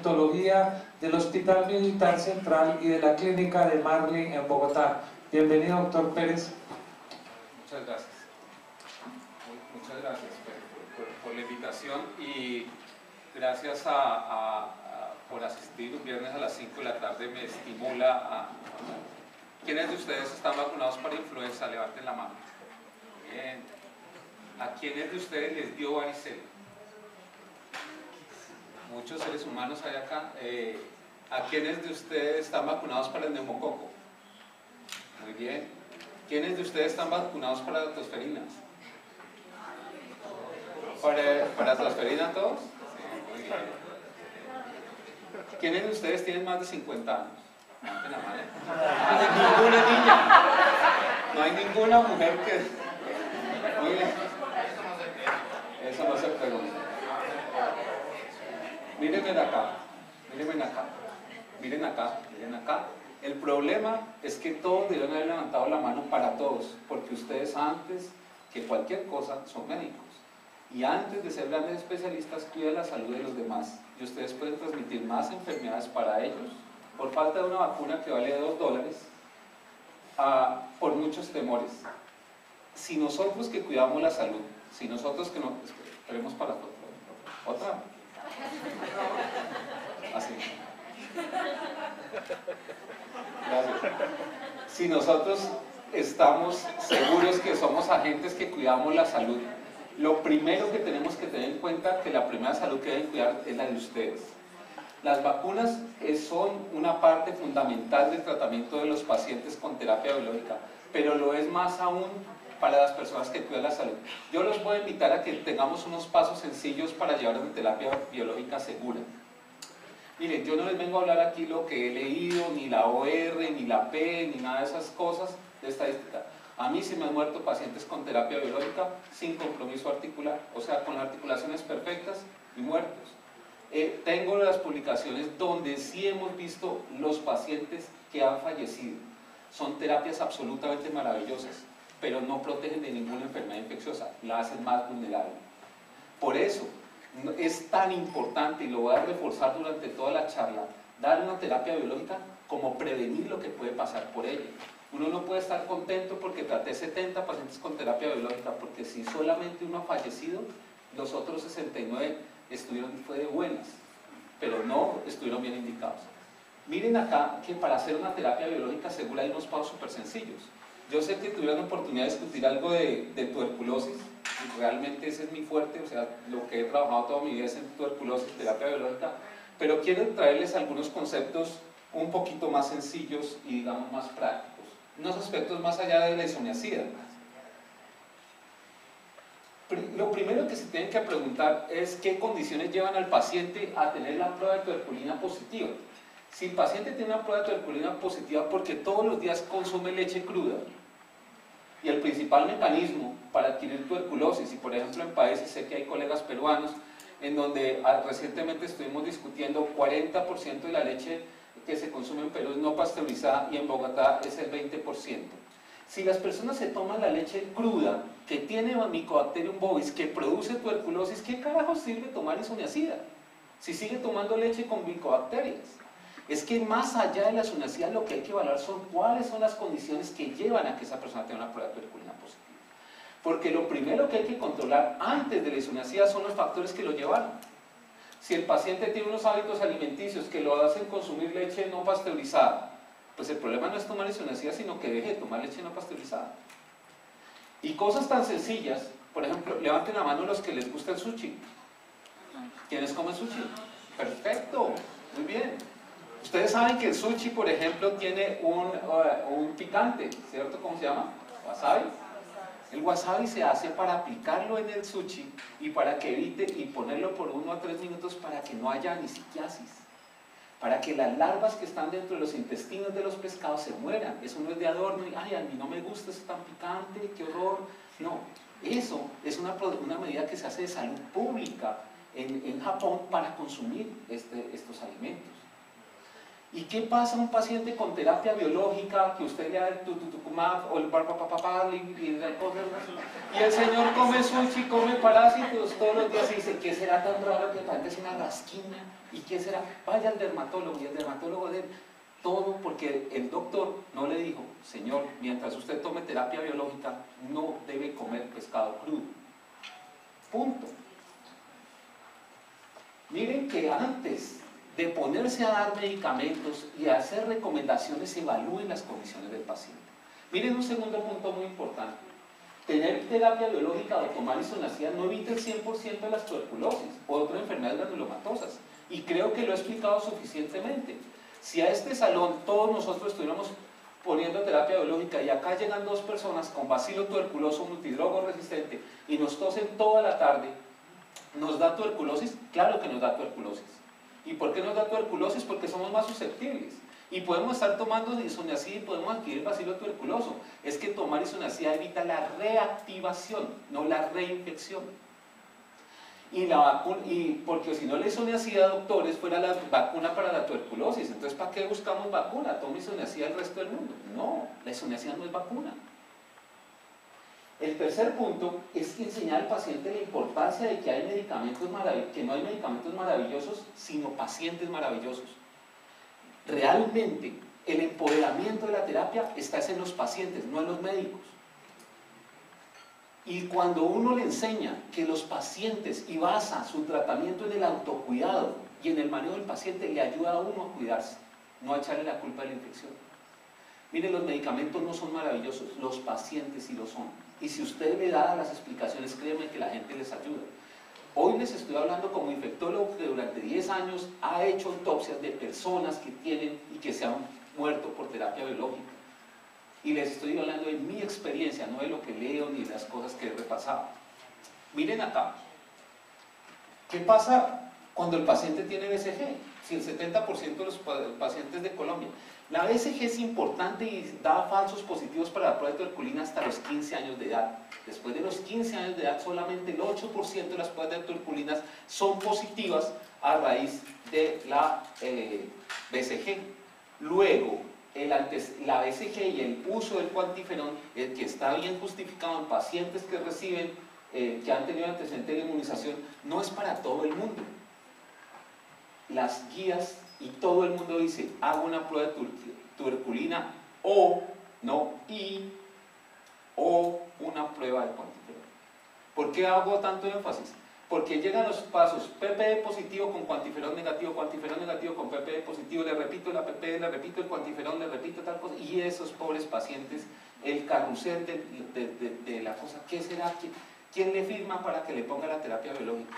Infectología del Hospital Militar Central y de la Clínica de Marley en Bogotá. Bienvenido, doctor Pérez. Muchas gracias. Muchas gracias por la invitación y gracias por asistir un viernes a las 5 de la tarde. Me estimula a... ¿Quiénes de ustedes están vacunados para influenza? Levanten la mano. Bien. ¿A quiénes de ustedes les dio varicela? Muchos seres humanos hay acá. ¿A quiénes de ustedes están vacunados para el neumococo? Muy bien. ¿Quiénes de ustedes están vacunados para la tosferina? ¿Para tosferina todos? Sí, muy bien. ¿Quiénes de ustedes tienen más de 50 años? Levanten la mano. No hay ninguna niña. No hay ninguna mujer que... Muy bien. Eso no se pregunta. Mírenme acá. Miren acá. Miren acá. Miren acá. El problema es que todos deben haber levantado la mano para todos, porque ustedes antes que cualquier cosa son médicos. Y antes de ser grandes especialistas, cuidan la salud de los demás. Y ustedes pueden transmitir más enfermedades para ellos por falta de una vacuna que vale $2, por muchos temores. Si nosotros que cuidamos la salud, si nosotros que no... Esperemos para otra. Así. Gracias. Si nosotros estamos seguros que somos agentes que cuidamos la salud, lo primero que tenemos que tener en cuenta es que la primera salud que deben cuidar es la de ustedes. Las vacunas son una parte fundamental del tratamiento de los pacientes con terapia biológica, pero lo es más aún para las personas que cuidan la salud. Yo los voy a invitar a que tengamos unos pasos sencillos para llevar una terapia biológica segura. Miren, yo no les vengo a hablar aquí lo que he leído, ni la OR, ni la P, ni nada de esas cosas de estadística. A mí se me han muerto pacientes con terapia biológica sin compromiso articular, o sea, con las articulaciones perfectas y muertos. Tengo las publicaciones donde sí hemos visto los pacientes que han fallecido. Son terapias absolutamente maravillosas, pero no protegen de ninguna enfermedad infecciosa, la hacen más vulnerable. Por eso es tan importante, y lo voy a reforzar durante toda la charla, dar una terapia biológica como prevenir lo que puede pasar por ella. Uno no puede estar contento porque traté 70 pacientes con terapia biológica, porque si solamente uno ha fallecido, los otros 69 fue de buenas, pero no estuvieron bien indicados. Miren acá que para hacer una terapia biológica segura hay unos pasos súper sencillos. Yo sé que tuvieron la oportunidad de discutir algo de tuberculosis, y realmente ese es mi fuerte, o sea, lo que he trabajado toda mi vida es en tuberculosis, terapia biológica, pero quiero traerles algunos conceptos un poquito más sencillos y digamos más prácticos, unos aspectos más allá de la isoniazida. Lo primero que se tienen que preguntar es qué condiciones llevan al paciente a tener la prueba de tuberculina positiva. Si el paciente tiene una prueba de tuberculina positiva porque todos los días consume leche cruda, y el principal mecanismo para adquirir tuberculosis, y por ejemplo en países, sé que hay colegas peruanos, en donde recientemente estuvimos discutiendo 40% de la leche que se consume en Perú es no pasteurizada y en Bogotá es el 20%. Si las personas se toman la leche cruda, que tiene Mycobacterium bovis, que produce tuberculosis, ¿qué carajo sirve tomar isoniazida? Si sigue tomando leche con micobacterias. Es que más allá de la isoniazida lo que hay que evaluar son cuáles son las condiciones que llevan a que esa persona tenga una prueba de tuberculina positiva. Porque lo primero que hay que controlar antes de la isoniazida son los factores que lo llevaron. Si el paciente tiene unos hábitos alimenticios que lo hacen consumir leche no pasteurizada, pues el problema no es tomar isoniazida, sino que deje de tomar leche no pasteurizada. Y cosas tan sencillas, por ejemplo, levanten la mano los que les gusta el sushi. ¿Quiénes comen sushi? Perfecto, muy bien. Ustedes saben que el sushi, por ejemplo, tiene un picante, ¿cierto? ¿Cómo se llama? Wasabi. El wasabi se hace para aplicarlo en el sushi y para que evite y ponerlo por 1 a 3 minutos para que no haya anisiquiasis, para que las larvas que están dentro de los intestinos de los pescados se mueran. Eso no es de adorno y, ay, a mí no me gusta, eso tan picante, qué horror. No, eso es una medida que se hace de salud pública en Japón para consumir estos alimentos. ¿Y qué pasa a un paciente con terapia biológica que usted le da el tututucumab o el barbapapapal y el señor come sushi, come parásitos todos los días y dice, ¿qué será tan raro que la es una rasquiña? ¿Y qué será? Vaya al dermatólogo y el dermatólogo de todo porque el doctor no le dijo, señor, mientras usted tome terapia biológica no debe comer pescado crudo. Punto. Miren que antes de ponerse a dar medicamentos y a hacer recomendaciones, evalúen las condiciones del paciente. Miren un segundo punto muy importante. Tener terapia biológica o tomar isoniazida no evita el 100% de las tuberculosis o otras enfermedades granulomatosas. Y creo que lo he explicado suficientemente. Si a este salón todos nosotros estuviéramos poniendo terapia biológica y acá llegan 2 personas con bacilo tuberculoso multidrogo resistente y nos tosen toda la tarde, ¿nos da tuberculosis? Claro que nos da tuberculosis. ¿Y por qué nos da tuberculosis? Porque somos más susceptibles. Y podemos estar tomando isoniazida y podemos adquirir bacilo tuberculoso. Es que tomar isoniazida evita la reactivación, no la reinfección. Y porque si no la isoniazida, doctores, fuera la vacuna para la tuberculosis. Entonces, ¿para qué buscamos vacuna? Toma isoniazida el resto del mundo. No, la isoniazida no es vacuna. El tercer punto es enseñar al paciente la importancia de que hay medicamentos maravillosos, que no hay medicamentos maravillosos, sino pacientes maravillosos. Realmente, el empoderamiento de la terapia está en los pacientes, no en los médicos. Y cuando uno le enseña que los pacientes y basa su tratamiento en el autocuidado y en el manejo del paciente, le ayuda a uno a cuidarse, no a echarle la culpa de la infección. Miren, los medicamentos no son maravillosos, los pacientes sí lo son. Y si usted le da las explicaciones, créeme que la gente les ayuda. Hoy les estoy hablando como infectólogo que durante 10 años ha hecho autopsias de personas que tienen y que se han muerto por terapia biológica. Y les estoy hablando de mi experiencia, no de lo que leo ni de las cosas que he repasado. Miren acá. ¿Qué pasa cuando el paciente tiene BCG? Si el 70% de los pacientes de Colombia. La BCG es importante y da falsos positivos para la prueba de tuberculina hasta los 15 años de edad. Después de los 15 años de edad, solamente el 8% de las pruebas de tuberculinas son positivas a raíz de la BCG. Luego, la BCG y el uso del cuantiferón, que está bien justificado en pacientes que reciben, que han tenido antecedentes de inmunización, no es para todo el mundo. Las guías y todo el mundo dice, hago una prueba de tuberculina o una prueba de cuantiferón. ¿Por qué hago tanto énfasis? Porque llegan los pasos PPE positivo con cuantiferón negativo con PPE positivo, le repito la PPE, le repito el cuantiferón, le repito tal cosa, y esos pobres pacientes, el carrusel de la cosa, ¿qué será? ¿Quién le firma para que le ponga la terapia biológica?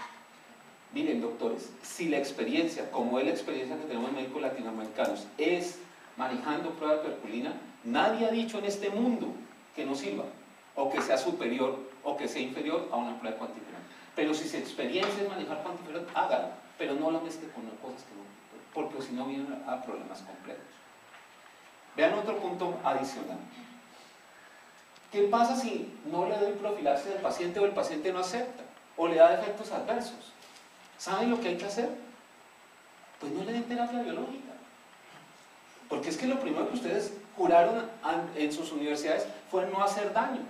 Miren, doctores, si la experiencia, como es la experiencia que tenemos en médicos latinoamericanos, es manejando prueba de tuberculina, nadie ha dicho en este mundo que no sirva, o que sea superior, o que sea inferior a una prueba de cuantiferón. Pero si su experiencia es manejar cuantiferón, hágalo, pero no lo mezcle con cosas que no, porque si no vienen a problemas complejos. Vean otro punto adicional. ¿Qué pasa si no le doy profilaxis al paciente o el paciente no acepta, o le da efectos adversos? ¿Saben lo que hay que hacer? Pues no le den terapia biológica. Porque es que lo primero que ustedes juraron en sus universidades fue no hacer daño.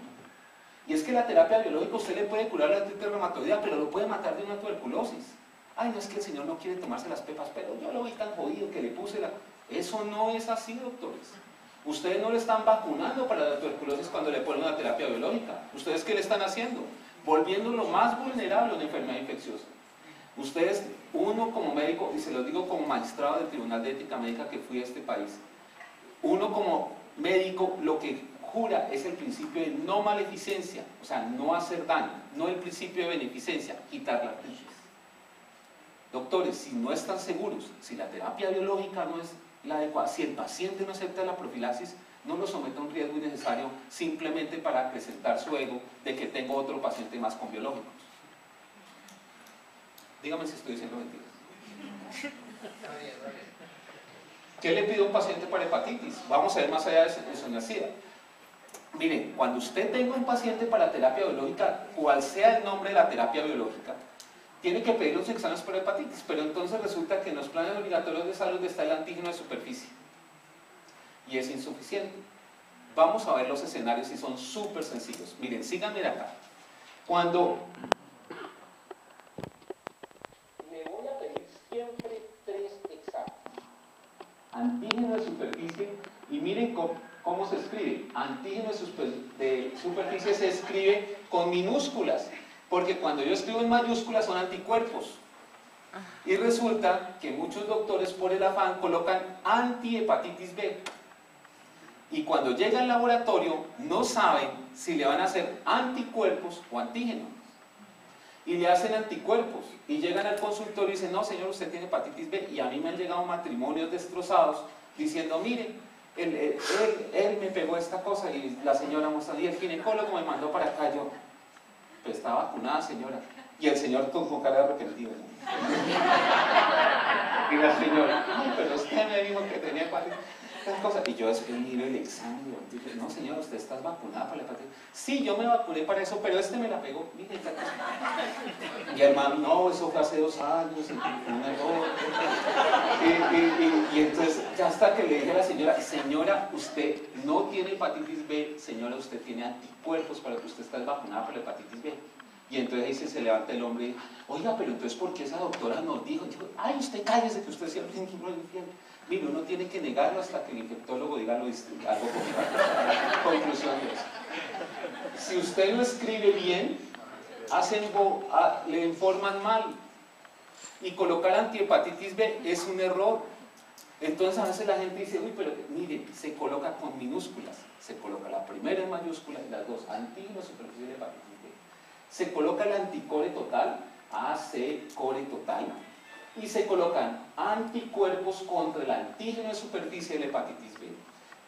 Y es que la terapia biológica usted le puede curar la artritis reumatoidea, pero lo puede matar de una tuberculosis. Ay, no es que el señor no quiere tomarse las pepas, pero yo lo vi tan jodido que le puse la... Eso no es así, doctores. Ustedes no le están vacunando para la tuberculosis cuando le ponen una terapia biológica. ¿Ustedes qué le están haciendo? Volviéndolo más vulnerable a una enfermedad infecciosa. Ustedes, uno como médico, y se lo digo como magistrado del Tribunal de Ética Médica que fui a este país, uno como médico lo que jura es el principio de no maleficencia, o sea, no hacer daño, no el principio de beneficencia, quitar la artritis. Doctores, si no están seguros, si la terapia biológica no es la adecuada, si el paciente no acepta la profilaxis, no lo someta a un riesgo innecesario simplemente para acrecentar su ego de que tengo otro paciente más con biológicos. Dígame si estoy diciendo mentiras. ¿Qué le pido a un paciente para hepatitis? Vamos a ver más allá de isoniazida. Miren, cuando usted tenga un paciente para terapia biológica, cual sea el nombre de la terapia biológica, tiene que pedir los exámenes por hepatitis, pero entonces resulta que en los planes obligatorios de salud está el antígeno de superficie y es insuficiente. Vamos a ver los escenarios y son súper sencillos. Miren, síganme de acá. Cuando le voy a pedir siempre 3 exámenes. Antígeno de superficie, y miren cómo se escribe. Antígeno de superficie se escribe con minúsculas, porque cuando yo escribo en mayúsculas son anticuerpos. Y resulta que muchos doctores por el afán colocan antihepatitis B. Y cuando llega al laboratorio no saben si le van a hacer anticuerpos o antígenos. Y le hacen anticuerpos. Y llegan al consultorio y dicen, no señor, usted tiene hepatitis B. Y a mí me han llegado matrimonios destrozados diciendo, mire, él me pegó esta cosa y la señora mostrando, y el ginecólogo me mandó para acá. Yo, pues está vacunada señora. Y el señor con cara de arrepentido. Y la señora, ay, pero usted me dijo que tenía hepatitis. Y yo miro el examen y dije, no señor, usted está vacunada para la hepatitis. Sí, yo me vacuné para eso, pero este me la pegó. Mire esta cosa. Y el man, no, eso fue hace 2 años, fue un error. Y entonces, ya hasta que le dije a la señora, señora, usted no tiene hepatitis B, señora, usted tiene anticuerpos para que usted esté vacunada para la hepatitis B. Y entonces ahí se levanta el hombre y dice, oiga, pero entonces ¿por qué esa doctora nos dijo? Dijo, ay, usted cállese que usted siempre tiene que ir al infierno. Mire, uno tiene que negarlo hasta que el infectólogo diga algo concreto. Conclusión de eso. Si usted lo escribe bien, le informan mal. Y colocar antihepatitis B es un error. Entonces a veces la gente dice, uy, pero mire, se coloca con minúsculas. Se coloca la primera en mayúscula y las dos, antígeno superficial de hepatitis B. Se coloca el anticore total, AC core total, y se colocan anticuerpos contra el antígeno de superficie de la hepatitis B.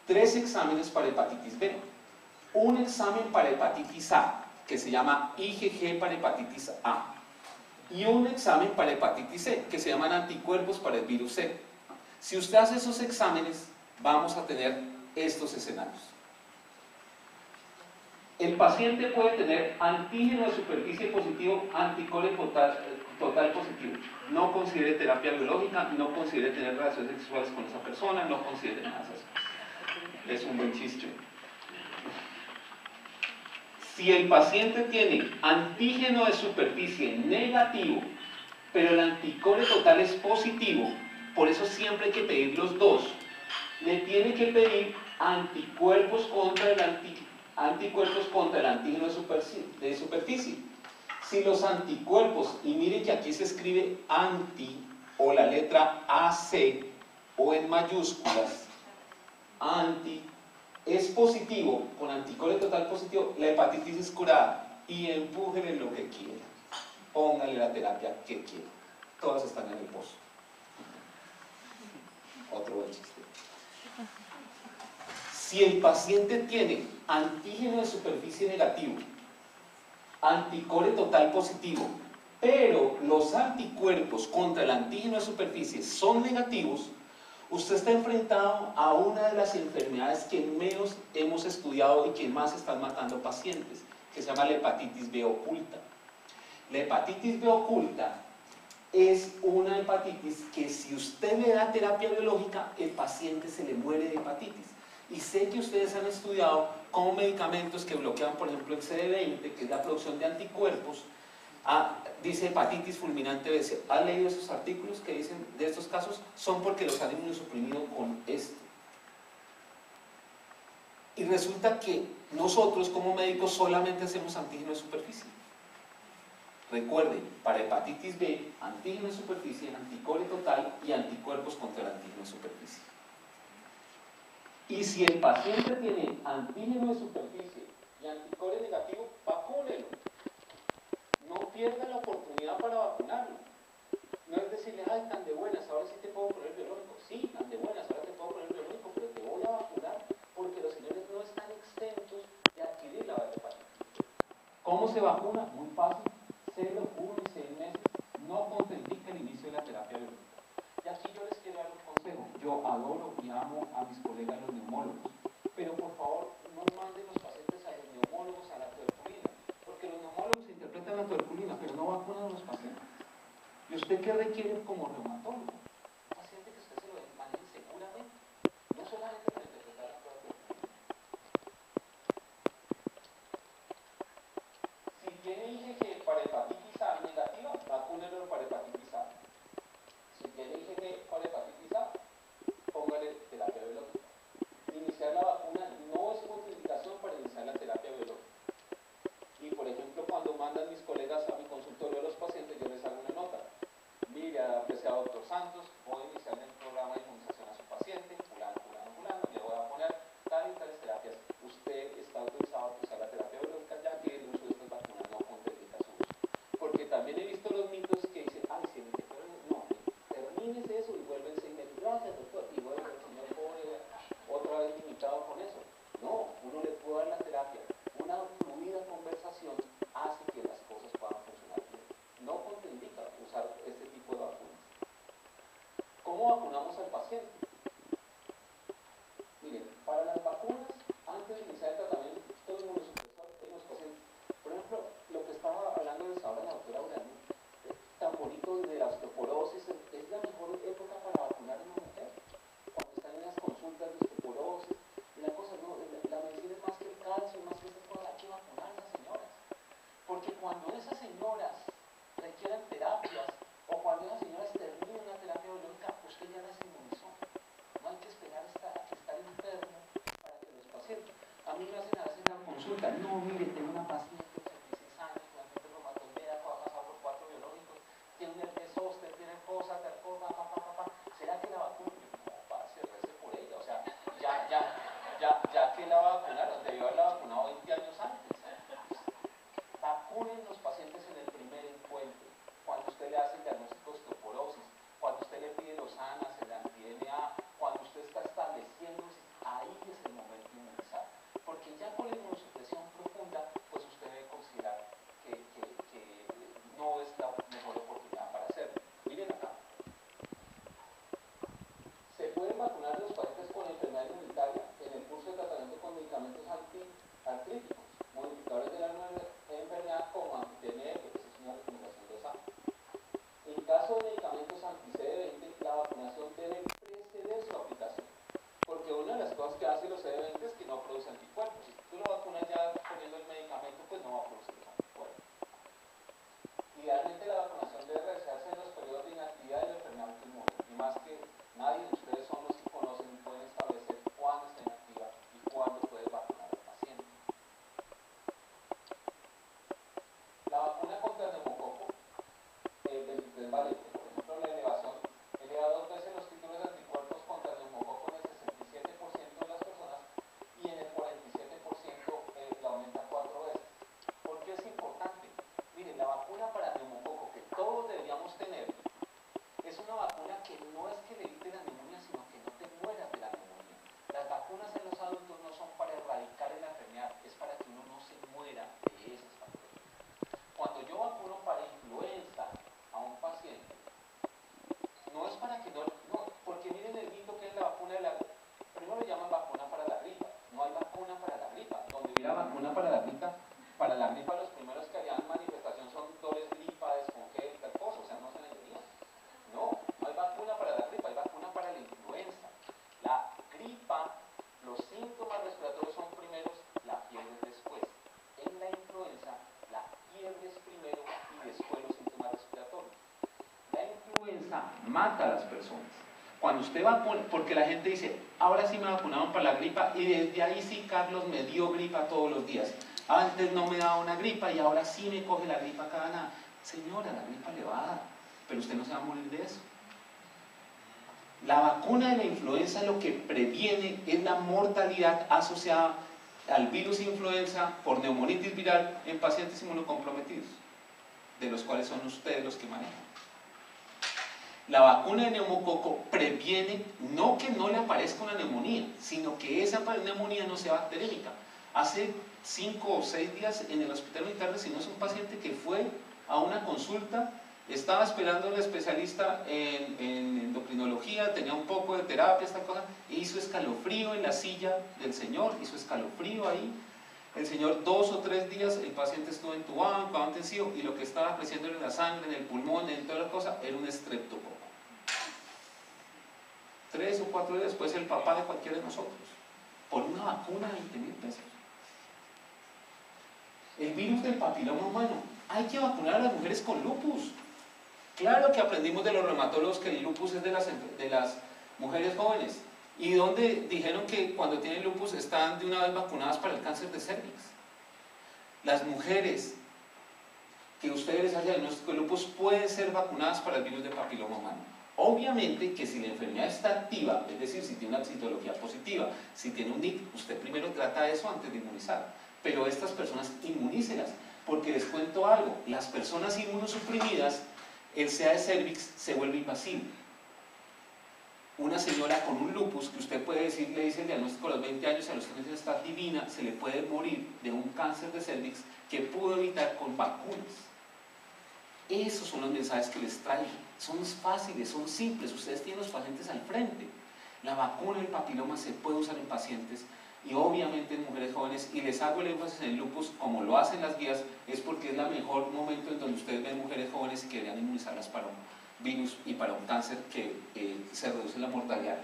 3 exámenes para hepatitis B. Un examen para hepatitis A, que se llama IgG para hepatitis A. Y un examen para hepatitis C, que se llaman anticuerpos para el virus C. Si usted hace esos exámenes, vamos a tener estos escenarios. El paciente puede tener antígeno de superficie positivo, anticore total positivo. No considere terapia biológica, no considere tener relaciones sexuales con esa persona, no considere nada de esas cosas. Es un buen chiste. Si el paciente tiene antígeno de superficie negativo, pero el anticore total es positivo, por eso siempre hay que pedir los dos. Le tiene que pedir anticuerpos contra el antígeno de superficie. Si los anticuerpos, y miren que aquí se escribe anti o la letra AC o en mayúsculas, anti es positivo, con anticore total positivo, la hepatitis es curada y empújenle lo que quiera, pónganle la terapia que quiera, todas están en el pozo. Otro buen chiste. Si el paciente tiene antígeno de superficie negativo, anticore total positivo, pero los anticuerpos contra el antígeno de superficie son negativos, usted está enfrentado a una de las enfermedades que menos hemos estudiado y que más están matando pacientes, que se llama la hepatitis B oculta. La hepatitis B oculta es una hepatitis que si usted le da terapia biológica, el paciente se le muere de hepatitis. Y sé que ustedes han estudiado cómo medicamentos que bloquean, por ejemplo, el CD20, que es la producción de anticuerpos, dice hepatitis fulminante B. ¿Han leído esos artículos que dicen de estos casos? Son porque los han inmunosuprimido con esto. Y resulta que nosotros como médicos solamente hacemos antígeno de superficie. Recuerden, para hepatitis B, antígeno de superficie, anticore total y anticuerpos contra el antígeno de superficie. Y si el paciente tiene antígeno de superficie y anticore negativo, vacúnelo. No pierda la oportunidad para vacunarlo. No es decirle, ay, tan de buenas, ahora sí te puedo poner biológico. Sí, tan de buenas, ahora te puedo poner biológico, pero te voy a vacunar porque los señores no están exentos de adquirir la hepatitis. ¿Cómo se vacuna? Muy fácil. 0, 1 y 6 meses. No contraindica el inicio de la terapia biológica. Y aquí yo les quiero dar un consejo. Yo adoro y amo a mis colegas los neumólogos, pero por favor no manden los pacientes a los neumólogos a la tuberculina, porque los neumólogos interpretan la tuberculina, pero no vacunan a los pacientes. ¿Y usted qué requiere como reumatólogo? Un paciente que usted se lo maneje seguramente, no solamente para interpretar la prueba. Si tiene IgG para hepatitis A negativa, vacúnelo para hepatitis A. Si tiene IgG para hepatitis A, póngale terapia biológica. Iniciar la vacuna no es contraindicación para iniciar la terapia biológica. Y por ejemplo, cuando mandan mis colegas a mi consultorio a los pacientes, yo les hago una nota. Mire, apreciado doctor Santos, voy a iniciar el programa de inmunización a su paciente, fulano, le voy a poner tal y tales terapias. Usted está autorizado a usar la terapia biológica, ya que el uso de estas vacunas no contraindica su uso. Porque también he visto los mitos que dicen, ay, si me quedaron, no, termínese eso y vuelven 6 meses. Gracias, doctor. Y vuelve el señor pobre otra vez limitado con eso. No, uno le puede dar la terapia. Una fluida conversación hace que las cosas puedan funcionar bien. No contraindica usar este tipo de vacunas. ¿Cómo vacunamos al paciente? Miren, para las vacunas, antes de iniciar el tratamiento, todo el mundo supresor en los pacientes. Por ejemplo, lo que estaba hablando desde ahora la doctora Urano, tan bonito de la osteoporosis, es la mejor época para vacunar a una mujer. Cuando están en las consultas de osteoporosis, la cosa no, la medicina es más que el calcio, más que estas cosas, hay que vacunar a las señoras. Porque cuando esas señoras requieran terapias, o cuando esas señoras terminen una terapia biológica, usted ya las inmunizó. No hay que esperar hasta que estar enfermo para que los pacientes. A mí me hacen a veces una consulta, no, mire, tengo una paciente de 86 años, con artritis reumatoidea, que ha pasado por 4 biológicos, tiene un herpes zóster, tiene cosa, tal cosa, ¿será que la vacuna? No, parce, rece por ella, o sea, ya que la vacunaron, debió haberla vacunado 20 años antes. Vacunen los pacientes en el primer encuentro, cuando usted le hace el diagnóstico de osteoporosis, cuando usted le pide los ANAS, el anti-DNA, cuando usted está estableciendo, ahí es el momento de inmunizar. Porque ya con la inmunosupresión profunda, pues usted debe considerar que no es la mejor oportunidad para hacerlo. Miren acá. Se pueden vacunar los pacientes con enfermedad inmunitaria en el curso de tratamiento con medicamentos antiartríticos, modificadores de la enfermedad como anti-TNF, que es una recomendación de SAM. En caso de medicamentos anti-CD20, la vacunación debe preceder su aplicación. Porque una de las cosas que hace los CD20 es que no produce anticuerpos. Si tú lo vacunas ya poniendo el medicamento, pues no va a producir los anticuerpos. Idealmente la vacunación debe realizarse en los periodos de inactividad de la enfermedad autoinmune. Y más que nadie de ustedes son los que conocen y pueden establecer cuándo está inactiva y cuándo puede vacunar al paciente. La vacuna contra el neumococo 23 valente, por ejemplo, la elevación eleva 2 veces los títulos de anticuerpos contra el neumococo en el 67% de las personas y en el 47% la aumenta 4 veces. ¿Por qué es importante? Miren, la vacuna para neumococo que todos deberíamos tener es una vacuna que no es que le evite la neumonía, sino que no te mueras de la neumonía. Las vacunas en los adultos no son para erradicar la enfermedad, es para que uno no se muera de esas bacterias. Cuando yo vacuno para influenza a un paciente, no es para que no, porque miren el mito que es la vacuna de la gripa. Primero le llaman vacuna para la gripa, no hay vacuna para la gripa. Donde hubiera vacuna para la gripa los primeros que harían manifestación son dolores de gripa, descongel, tal cosa, o sea, no se leería. No hay vacuna para la gripa, hay vacuna para la influenza. La gripa, los síntomas respiratorios son primeros, la fiebre es después. En la influenza, la fiebre es primero y después los síntomas respiratorios. La influenza mata a las personas. Cuando usted vacuna, porque la gente dice, ahora sí me vacunaron para la gripa y desde ahí sí, Carlos, me dio gripa todos los días. Antes no me daba una gripa y ahora sí me coge la gripa cada nada. Señora, la gripa le va a dar, pero usted no se va a morir de eso. La vacuna de la influenza lo que previene es la mortalidad asociada al virus influenza por neumonitis viral en pacientes inmunocomprometidos, de los cuales son ustedes los que manejan. La vacuna de neumococo previene no que no le aparezca una neumonía, sino que esa neumonía no sea bacteriémica. Hace 5 o 6 días en el hospital militar recibimos un paciente que fue a una consulta, estaba esperando al especialista en endocrinología, tenía un poco de terapia, esta cosa, e hizo escalofrío en la silla del señor, hizo escalofrío ahí, El señor 2 o 3 días, el paciente estuvo entubado, en cuidado intensivo, y lo que estaba creciendo en la sangre, en el pulmón, en toda la cosa, era un estreptococo. 3 o 4 días después, el papá de cualquiera de nosotros, por una vacuna de 20.000 pesos. El virus del papiloma humano, hay que vacunar a las mujeres con lupus. Claro que aprendimos de los reumatólogos que el lupus es de las mujeres jóvenes. ¿Y donde dijeron que cuando tienen lupus están de una vez vacunadas para el cáncer de cervix? Las mujeres que ustedes les hayan diagnóstico de lupus pueden ser vacunadas para el virus de papiloma humano. Obviamente que si la enfermedad está activa, es decir, si tiene una citología positiva, si tiene un NIC, usted primero trata eso antes de inmunizar. Pero estas personas inmunícelas, porque les cuento algo, las personas inmunosuprimidas, el CA de cervix se vuelve invasivo. Una señora con un lupus, que usted puede decir, le dice el diagnóstico a los 20 años, a los 30 años está divina, se le puede morir de un cáncer de cervix que pudo evitar con vacunas. Esos son los mensajes que les traigo. Son fáciles, son simples, ustedes tienen los pacientes al frente. La vacuna del papiloma se puede usar en pacientes y obviamente en mujeres jóvenes, y les hago el énfasis en el lupus, como lo hacen las guías, es porque es el mejor momento en donde ustedes ven mujeres jóvenes que deberían inmunizarlas para un virus y para un cáncer que se reduce la mortalidad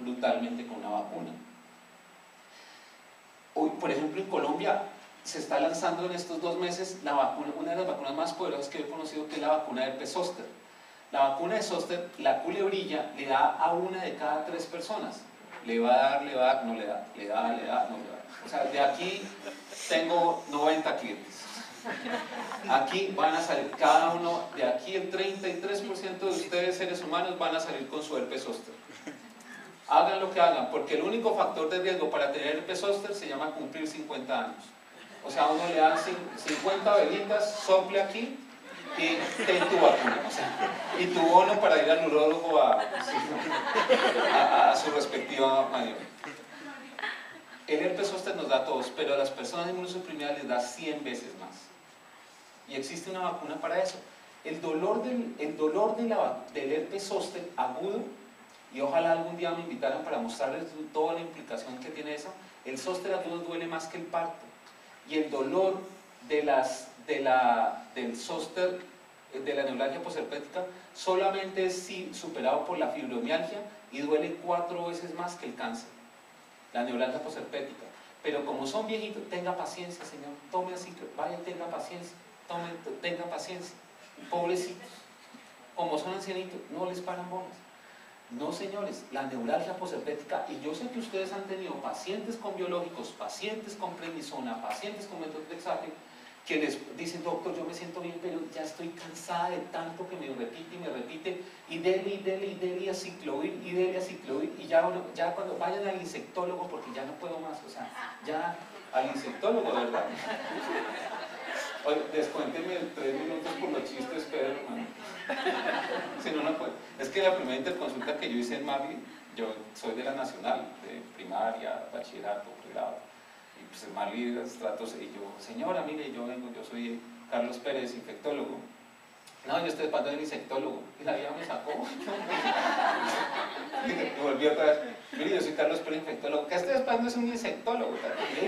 brutalmente con una vacuna. Hoy, por ejemplo, en Colombia se está lanzando en estos 2 meses la vacuna, una de las vacunas más poderosas que he conocido, que es la vacuna de herpes zóster. La vacuna de zóster, la culebrilla, le da a 1 de cada 3 personas. Le va a dar, no le da, le da, no le da. O sea, de aquí tengo 90 clientes. Aquí van a salir cada uno, de aquí el 33% de ustedes seres humanos van a salir con su herpes zóster. Hagan lo que hagan, porque el único factor de riesgo para tener herpes zóster se llama cumplir 50 años. O sea, a uno le dan 50 velitas, sople aquí y ten tu vacuna. O sea, y tu bono para ir al urólogo a su respectiva mayor. El herpes zóster nos da a todos, pero a las personas inmunosuprimidas les da 100 veces más. Y existe una vacuna para eso. El dolor del herpes zóster agudo, y ojalá algún día me invitaran para mostrarles toda la implicación que tiene eso, el zóster agudo duele más que el parto. Y el dolor del zóster, de la neuralgia posherpética, solamente es superado por la fibromialgia y duele 4 veces más que el cáncer, la neuralgia posherpética. Pero como son viejitos, tenga paciencia, señor, tome así, vaya, tenga paciencia, tenga paciencia, pobrecitos. Como son ancianitos, no les paran bolas. No, señores, la neuralgia posherpética, y yo sé que ustedes han tenido pacientes con biológicos, pacientes con prednisona, pacientes con metotrexate, que les dicen, doctor, yo me siento bien, pero ya estoy cansada de tanto que me repite, y dele aciclovir, y ya cuando vayan al insectólogo, porque ya no puedo más, o sea, ya al insectólogo, ¿verdad? Oye, descuénteme 3 minutos por los chistes, Pedro. Si no, no puedo. Es que la primera interconsulta que yo hice en Marley, yo soy de la Nacional, de primaria, bachillerato, pregrado. Y pues en Marley los tratos, y yo, señora, mire, yo soy Carlos Pérez, infectólogo. No, yo estoy esperando el insectólogo. Y la vida me sacó. Y volví otra vez. Mire, yo soy Carlos Pérez, infectólogo. ¿Qué estoy esperando? Es un insectólogo.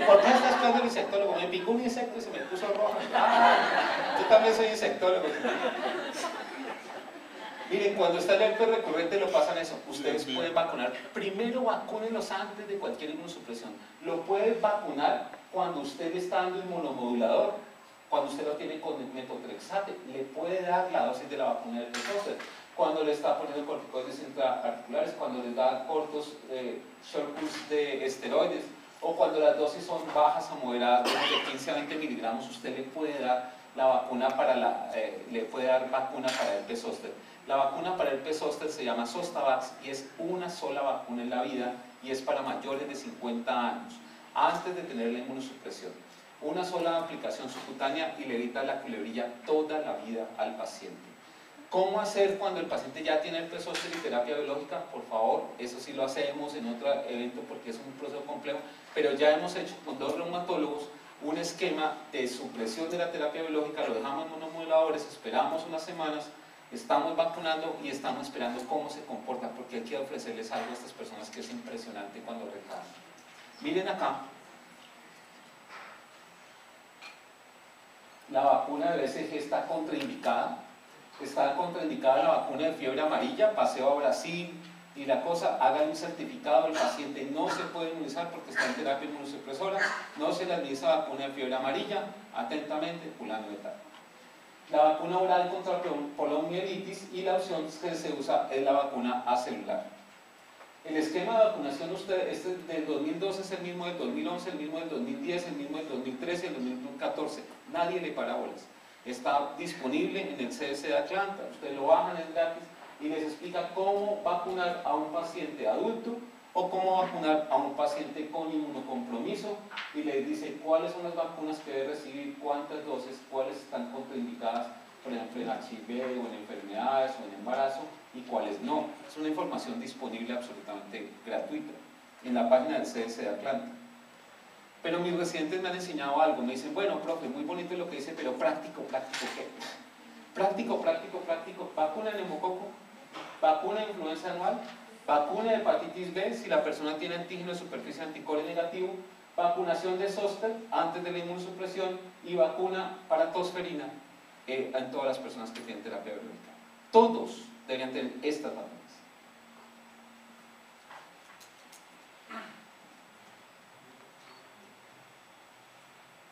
¿Por qué estás esperando el insectólogo? Me picó un insecto y se me puso rojo. Ah, yo también soy insectólogo. Miren, cuando está el herpes recurrente lo pasan eso. Ustedes pueden vacunar. Primero vacúnenlos antes de cualquier inmunosupresión. Lo pueden vacunar cuando usted está dando inmunomodulador. Cuando usted lo tiene con metotrexate, le puede dar la dosis de la vacuna del herpes zóster. Cuando le está poniendo corticoides intraarticulares, cuando les da cortos short course de esteroides, o cuando las dosis son bajas o moderadas, de 15 a 20 miligramos, usted le puede dar la vacuna le puede dar vacuna para el herpes zóster. La vacuna para el herpes zóster se llama Zostavax y es una sola vacuna en la vida y es para mayores de 50 años, antes de tener la inmunosupresión. Una sola aplicación subcutánea y le evita la culebrilla toda la vida al paciente. ¿Cómo hacer cuando el paciente ya tiene herpes zóster y terapia biológica? Por favor, eso sí lo hacemos en otro evento porque es un proceso complejo, pero ya hemos hecho con 2 reumatólogos un esquema de supresión de la terapia biológica, lo dejamos en monomoduladores, esperamos unas semanas, estamos vacunando y estamos esperando cómo se comporta, porque hay que ofrecerles algo a estas personas que es impresionante cuando recaen. Miren acá. La vacuna de BCG está contraindicada. Está contraindicada la vacuna de fiebre amarilla, paseo a Brasil y la cosa, hagan un certificado, el paciente no se puede inmunizar porque está en terapia inmunosupresora, no se le administra vacuna de fiebre amarilla, atentamente, fulano de tal. La vacuna oral contra poliomielitis y la opción que se usa es la vacuna acelular. El esquema de vacunación este del 2012 es el mismo del 2011, el mismo del 2010, el mismo del 2013 y el 2014. Nadie le para bolas. Está disponible en el CDC de Atlanta, ustedes lo bajan, es gratis, y les explica cómo vacunar a un paciente adulto o cómo vacunar a un paciente con inmunocompromiso, y les dice cuáles son las vacunas que debe recibir, cuántas dosis, cuáles están contraindicadas, por ejemplo en HIV o en enfermedades o en embarazo, y cuáles no. Es una información disponible absolutamente gratuita en la página del CDC de Atlanta. Pero mis residentes me han enseñado algo, me dicen, bueno, profe, muy bonito lo que dice, pero práctico, ¿práctico qué? Práctico, vacuna de neumococo, vacuna de influenza anual, vacuna de hepatitis B si la persona tiene antígeno de superficie anticore negativo, vacunación de zóster antes de la inmunosupresión y vacuna para tosferina en todas las personas que tienen terapia biológica. Todos deberían tener estas vacunas.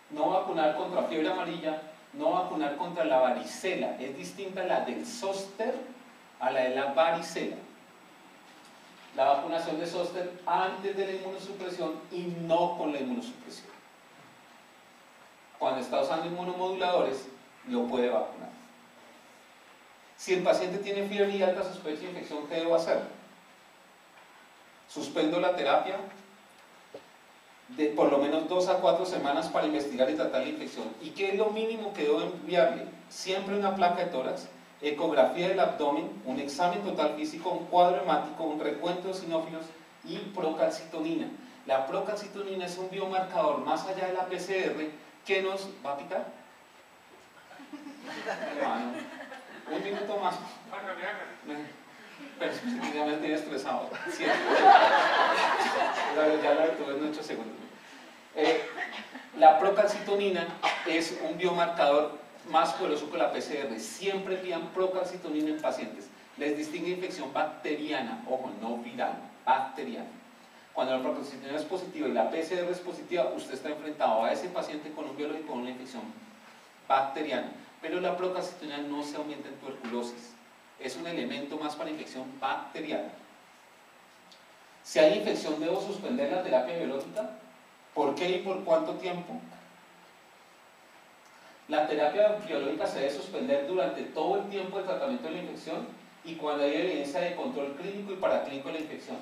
No vacunar contra fiebre amarilla, no vacunar contra la varicela. Es distinta la del zóster a la de la varicela. La vacunación de zóster antes de la inmunosupresión y no con la inmunosupresión. Cuando está usando inmunomoduladores, lo puede vacunar. Si el paciente tiene fiebre y alta sospecha de infección, ¿qué debo hacer? Suspendo la terapia de por lo menos 2 a 4 semanas para investigar y tratar la infección. ¿Y qué es lo mínimo que debo enviarle? Siempre una placa de tórax, ecografía del abdomen, un examen total físico, un cuadro hemático, un recuento de eosinófilos y procalcitonina. La procalcitonina es un biomarcador más allá de la PCR que nos va a pitar. Bueno, un minuto más. Pero ya me tiene estresado. Ya la tuve en 8 segundos. La procalcitonina es un biomarcador más poderoso que la PCR. Siempre pidan procalcitonina en pacientes. Les distingue infección bacteriana, ojo, no viral, bacteriana. Cuando la procalcitonina es positiva y la PCR es positiva, usted está enfrentado a ese paciente con un biológico con una infección bacteriana. Pero la procalcitonina no se aumenta en tuberculosis. Es un elemento más para infección bacteriana. Si hay infección, ¿debo suspender la terapia biológica? ¿Por qué y por cuánto tiempo? La terapia biológica se debe suspender durante todo el tiempo de tratamiento de la infección y cuando hay evidencia de control clínico y paraclínico de la infección.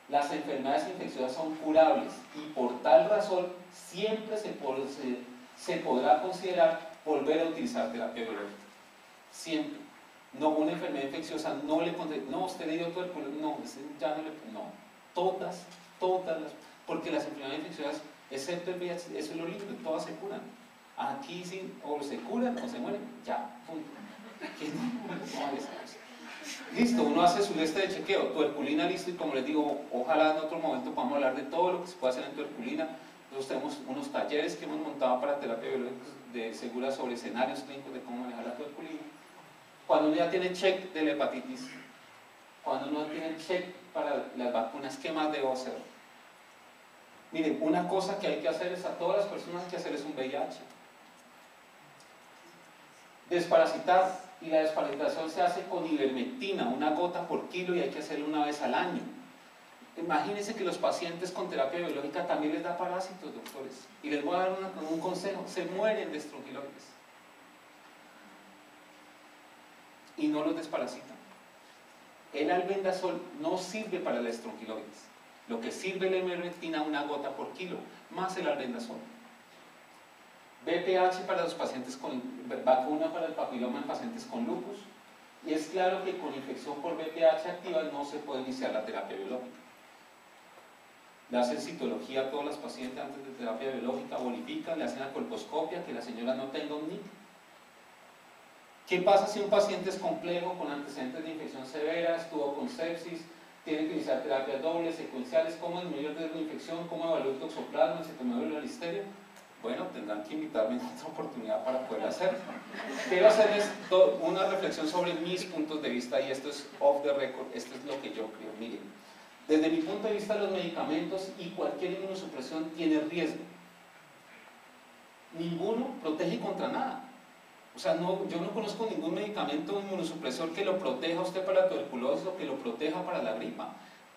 Las enfermedades infecciosas son curables y por tal razón siempre se podrá considerar volver a utilizar terapia biológica. Siempre. No, una enfermedad infecciosa no le pondré, no, usted le dio tuberculosis, no, ya no le, no. Todas las, porque las enfermedades infecciosas, excepto el VIH, eso es lo lindo, todas se curan. Aquí sí, o se curan o se mueren, ya, punto. Listo, uno hace su lista de chequeo, tuberculina, listo, y como les digo, ojalá en otro momento podamos hablar de todo lo que se puede hacer en tuberculina. Nosotros tenemos unos talleres que hemos montado para terapia biológica de segura sobre escenarios clínicos de cómo manejar la tuberculina. Cuando uno ya tiene check de la hepatitis, cuando uno tiene check para las vacunas, ¿qué más debo hacer? Miren, una cosa que hay que hacer es a todas las personas que hacer es un VIH. Desparasitar, y la desparasitación se hace con ivermectina, una gota por kilo, y hay que hacerlo una vez al año. Imagínense que los pacientes con terapia biológica también les da parásitos, doctores. Y les voy a dar un consejo, se mueren de estronquiloides. Y no los desparasitan. El albendazol no sirve para la estronquiloides. Lo que sirve es la ivermectina, una gota por kilo, más el albendazol. BPH para los pacientes con vacuna para el papiloma en pacientes con lupus. Y es claro que con infección por BPH activa no se puede iniciar la terapia biológica. Le hacen citología a todas las pacientes antes de terapia biológica, bonifican, le hacen la colposcopia, que la señora no tenga un NIC. ¿Qué pasa si un paciente es complejo, con antecedentes de infección severa, estuvo con sepsis, tiene que iniciar terapias dobles, secuenciales? ¿Cómo disminuir el riesgo de infección? ¿Cómo evaluar el toxoplasma, el citomegalia y la listeria? Bueno, tendrán que invitarme en otra oportunidad para poder hacerlo. Quiero hacerles una reflexión sobre mis puntos de vista, y esto es off the record, esto es lo que yo creo. Miren, desde mi punto de vista, los medicamentos y cualquier inmunosupresión tiene riesgo. Ninguno protege contra nada. O sea, yo no conozco ningún medicamento inmunosupresor que lo proteja a usted para la tuberculosis o que lo proteja para la gripa.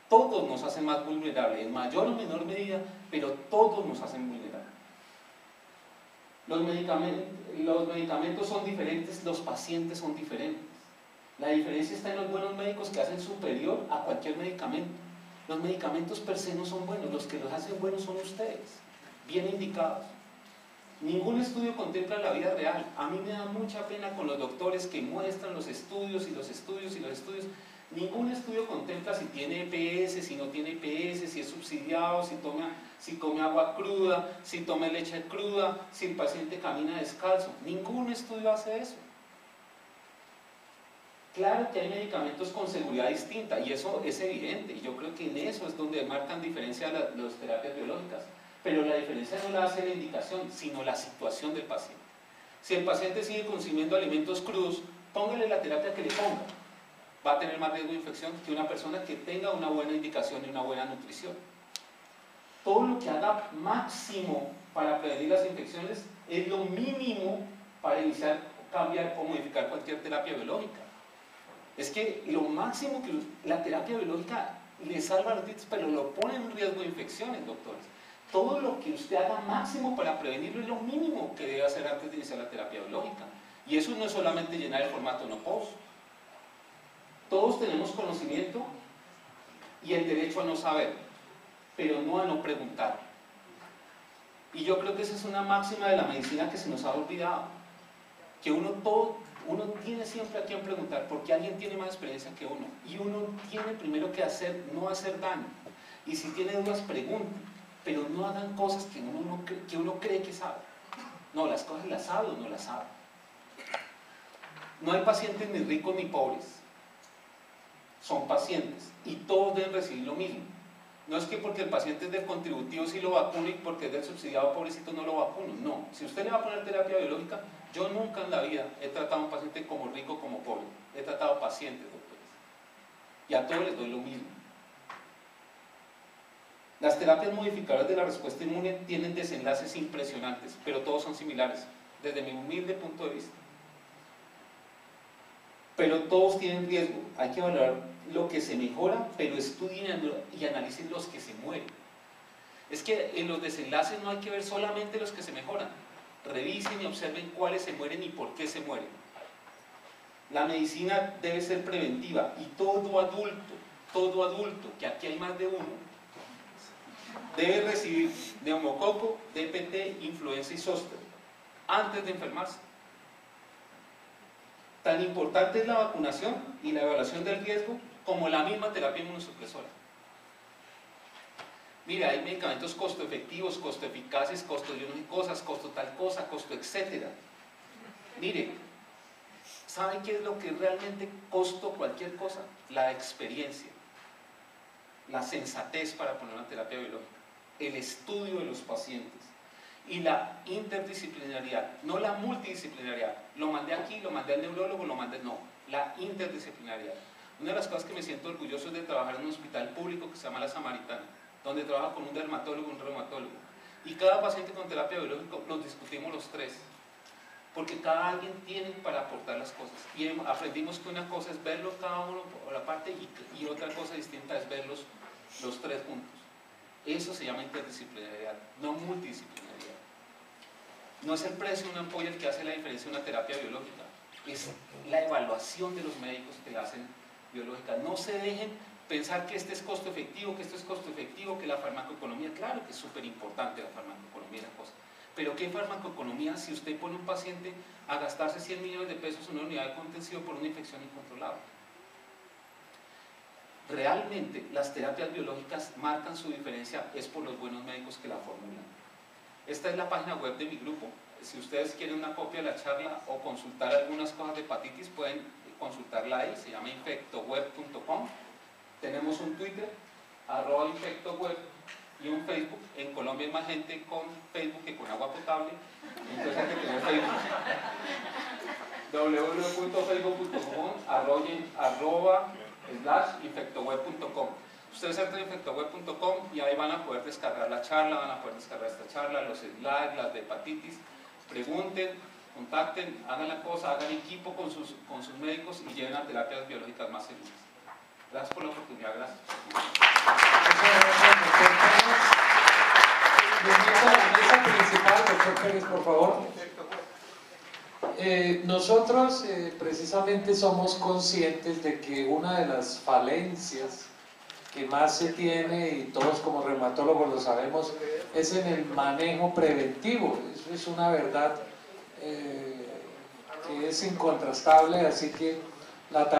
Todos nos hacen más vulnerables, en mayor o menor medida, pero todos nos hacen vulnerables. Los medicamentos son diferentes, los pacientes son diferentes. La diferencia está en los buenos médicos que hacen superior a cualquier medicamento. Los medicamentos per se no son buenos, los que los hacen buenos son ustedes, bien indicados. Ningún estudio contempla la vida real. A mí me da mucha pena con los doctores que muestran los estudios y los estudios y los estudios. Ningún estudio contempla si tiene EPS, si no tiene EPS, si es subsidiado, si come agua cruda, si toma leche cruda, si el paciente camina descalzo. Ningún estudio hace eso. Claro que hay medicamentos con seguridad distinta, y eso es evidente, y yo creo que en eso es donde marcan diferencia las terapias biológicas. Pero la diferencia no la hace la indicación, sino la situación del paciente. Si el paciente sigue consumiendo alimentos crudos, póngale la terapia que le ponga. Va a tener más riesgo de infección que una persona que tenga una buena indicación y una buena nutrición. Todo lo que haga máximo para prevenir las infecciones es lo mínimo para iniciar, cambiar o modificar cualquier terapia biológica. Es que lo máximo que la terapia biológica le salva a los dientes, pero lo pone en riesgo de infecciones, doctores. Todo lo que usted haga máximo para prevenirlo es lo mínimo que debe hacer antes de iniciar la terapia biológica. Y eso no es solamente llenar el formato no post. Todos tenemos conocimiento y el derecho a no saber, pero no a no preguntar. Y yo creo que esa es una máxima de la medicina que se nos ha olvidado. Que uno tiene siempre a quien preguntar, porque alguien tiene más experiencia que uno. Y uno tiene primero que no hacer daño. Y si tiene dudas, pregunte. Pero no hagan cosas que uno cree que sabe. No, las cosas las sabe o no las sabe. No hay pacientes ni ricos ni pobres. Son pacientes y todos deben recibir lo mismo. No es que porque el paciente es del contributivo sí lo vacuno y porque es del subsidiado pobrecito no lo vacuno. No, si usted le va a poner terapia biológica, yo nunca en la vida he tratado a un paciente como rico como pobre. He tratado a pacientes, doctores. Y a todos les doy lo mismo. Las terapias modificadoras de la respuesta inmune tienen desenlaces impresionantes, pero todos son similares, desde mi humilde punto de vista. Pero todos tienen riesgo. Hay que valorar lo que se mejora, pero estudien y analicen los que se mueren. Es que en los desenlaces no hay que ver solamente los que se mejoran. Revisen y observen cuáles se mueren y por qué se mueren. La medicina debe ser preventiva y todo adulto, que aquí hay más de uno, debe recibir neumococo, DPT, influenza y zóster antes de enfermarse. Tan importante es la vacunación y la evaluación del riesgo como la misma terapia inmunosupresora. Mira, hay medicamentos costo efectivos, costo eficaces, costo de unas cosas, costo tal cosa, costo etcétera. Mire, ¿saben qué es lo que realmente costó cualquier cosa? La experiencia, la sensatez para poner una terapia biológica, el estudio de los pacientes y la interdisciplinariedad, no la multidisciplinariedad. Lo mandé aquí, lo mandé al neurólogo, no, la interdisciplinariedad. Una de las cosas que me siento orgulloso es de trabajar en un hospital público que se llama La Samaritana, donde trabajo con un dermatólogo y un reumatólogo. Y cada paciente con terapia biológica los discutimos los tres, porque cada alguien tiene para aportar las cosas. Y aprendimos que una cosa es verlo cada uno por la parte y otra cosa distinta es verlos los tres juntos. Eso se llama interdisciplinariedad, no multidisciplinariedad. No es el precio de una ampolla el que hace la diferencia en una terapia biológica, es la evaluación de los médicos que la hacen biológica. No se dejen pensar que este es costo efectivo, que esto es costo efectivo, que la farmacoeconomía, claro que es súper importante la farmacoeconomía y la cosa. Pero ¿qué farmacoeconomía si usted pone a un paciente a gastarse 100 millones de pesos en una unidad de contención por una infección incontrolable? Realmente las terapias biológicas marcan su diferencia, es por los buenos médicos que la formulan. Esta es la página web de mi grupo. Si ustedes quieren una copia de la charla o consultar algunas cosas de hepatitis, pueden consultarla ahí, se llama infectoweb.com. Tenemos un Twitter, @infectoweb, y un Facebook. En Colombia hay más gente con Facebook que con agua potable, entonces hay que tener Facebook. www.facebook.com/infectoweb.com. Ustedes entran en infectoweb.com y ahí van a poder descargar la charla, van a poder descargar esta charla, los slides, las de hepatitis. Pregunten, contacten, hagan la cosa, hagan equipo con sus médicos y lleven a terapias biológicas más seguras. Gracias por la oportunidad, gracias. Invito a la mesa principal, doctor Pérez, por favor. Nosotros precisamente somos conscientes de que una de las falencias que más se tiene, y todos como reumatólogos lo sabemos, es en el manejo preventivo. Eso es una verdad que es incontrastable, así que la